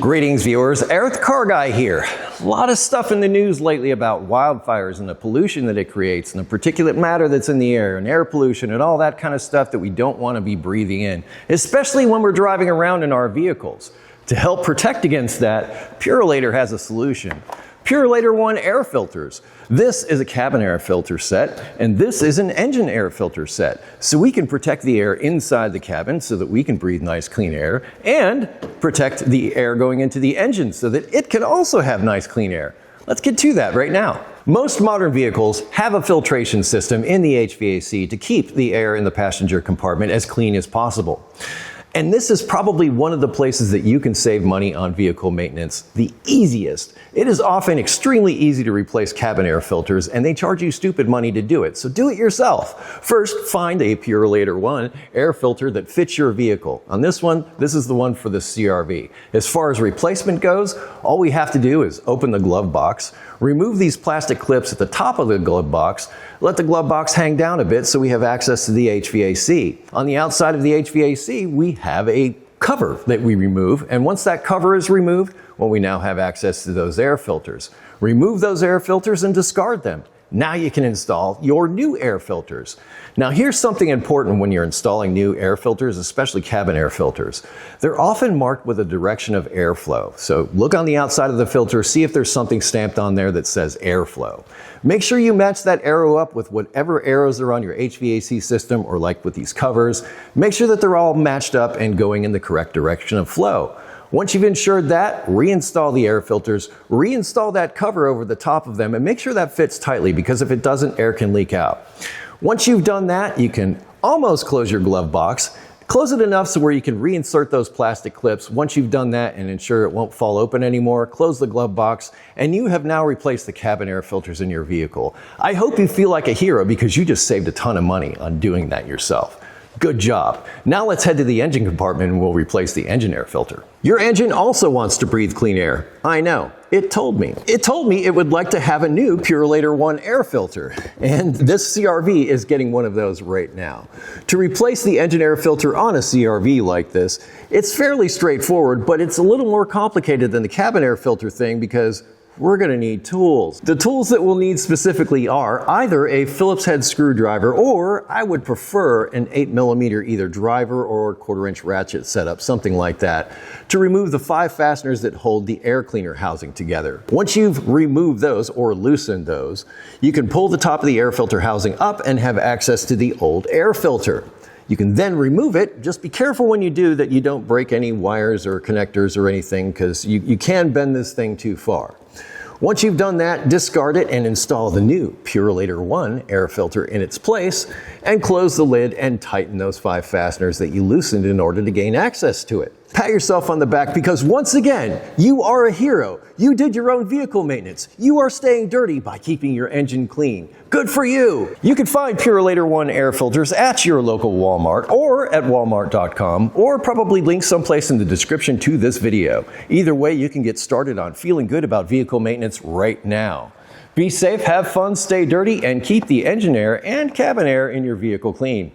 Greetings viewers, EricTheCarGuy here. A lot of stuff in the news lately about wildfires and the pollution that it creates and the particulate matter that's in the air and air pollution and all that kind of stuff that we don't want to be breathing in, especially when we're driving around in our vehicles. To help protect against that, Purolator has a solution. PurolatorONE air filters. This is a cabin air filter set, and this is an engine air filter set. So we can protect the air inside the cabin so that we can breathe nice clean air, and protect the air going into the engine so that it can also have nice clean air. Let's get to that right now. Most modern vehicles have a filtration system in the HVAC to keep the air in the passenger compartment as clean as possible. And this is probably one of the places that you can save money on vehicle maintenance the easiest. It is often extremely easy to replace cabin air filters, and they charge you stupid money to do it. So do it yourself. First, find a PurolatorONE air filter that fits your vehicle. On this one, this is the one for the CR-V. As far as replacement goes, all we have to do is open the glove box, remove these plastic clips at the top of the glove box, let the glove box hang down a bit so we have access to the HVAC. On the outside of the HVAC, we have a cover that we remove, and once that cover is removed, well, we now have access to those air filters. Remove those air filters and discard them. Now you can install your new air filters. Now here's something important when you're installing new air filters, especially cabin air filters. They're often marked with a direction of airflow. So look on the outside of the filter, see if there's something stamped on there that says airflow. Make sure you match that arrow up with whatever arrows are on your HVAC system, or like with these covers. Make sure that they're all matched up and going in the correct direction of flow. Once you've ensured that, reinstall the air filters, reinstall that cover over the top of them, and make sure that fits tightly, because if it doesn't, air can leak out. Once you've done that, you can almost close your glove box. Close it enough so where you can reinsert those plastic clips. Once you've done that and ensure it won't fall open anymore, close the glove box, and you have now replaced the cabin air filters in your vehicle. I hope you feel like a hero because you just saved a ton of money on doing that yourself. Good job. Now let's head to the engine compartment and we'll replace the engine air filter. Your engine also wants to breathe clean air. I know. It told me. It told me it would like to have a new PurolatorONE air filter. And this CR-V is getting one of those right now. To replace the engine air filter on a CR-V like this, it's fairly straightforward, but it's a little more complicated than the cabin air filter thing because we're going to need tools. The tools that we'll need specifically are either a Phillips head screwdriver, or I would prefer an 8mm either driver or 1/4-inch ratchet setup, something like that, to remove the 5 fasteners that hold the air cleaner housing together. Once you've removed those or loosened those, you can pull the top of the air filter housing up and have access to the old air filter. You can then remove it. Just be careful when you do that you don't break any wires or connectors or anything, because you can bend this thing too far. Once you've done that, discard it and install the new PurolatorONE air filter in its place, and close the lid and tighten those 5 fasteners that you loosened in order to gain access to it. Pat yourself on the back, because once again, you are a hero. You did your own vehicle maintenance. You are staying dirty by keeping your engine clean. Good for you! You can find PurolatorONE air filters at your local Walmart or at walmart.com, or probably link someplace in the description to this video. Either way, you can get started on feeling good about vehicle maintenance right now. Be safe, have fun, stay dirty, and keep the engine air and cabin air in your vehicle clean.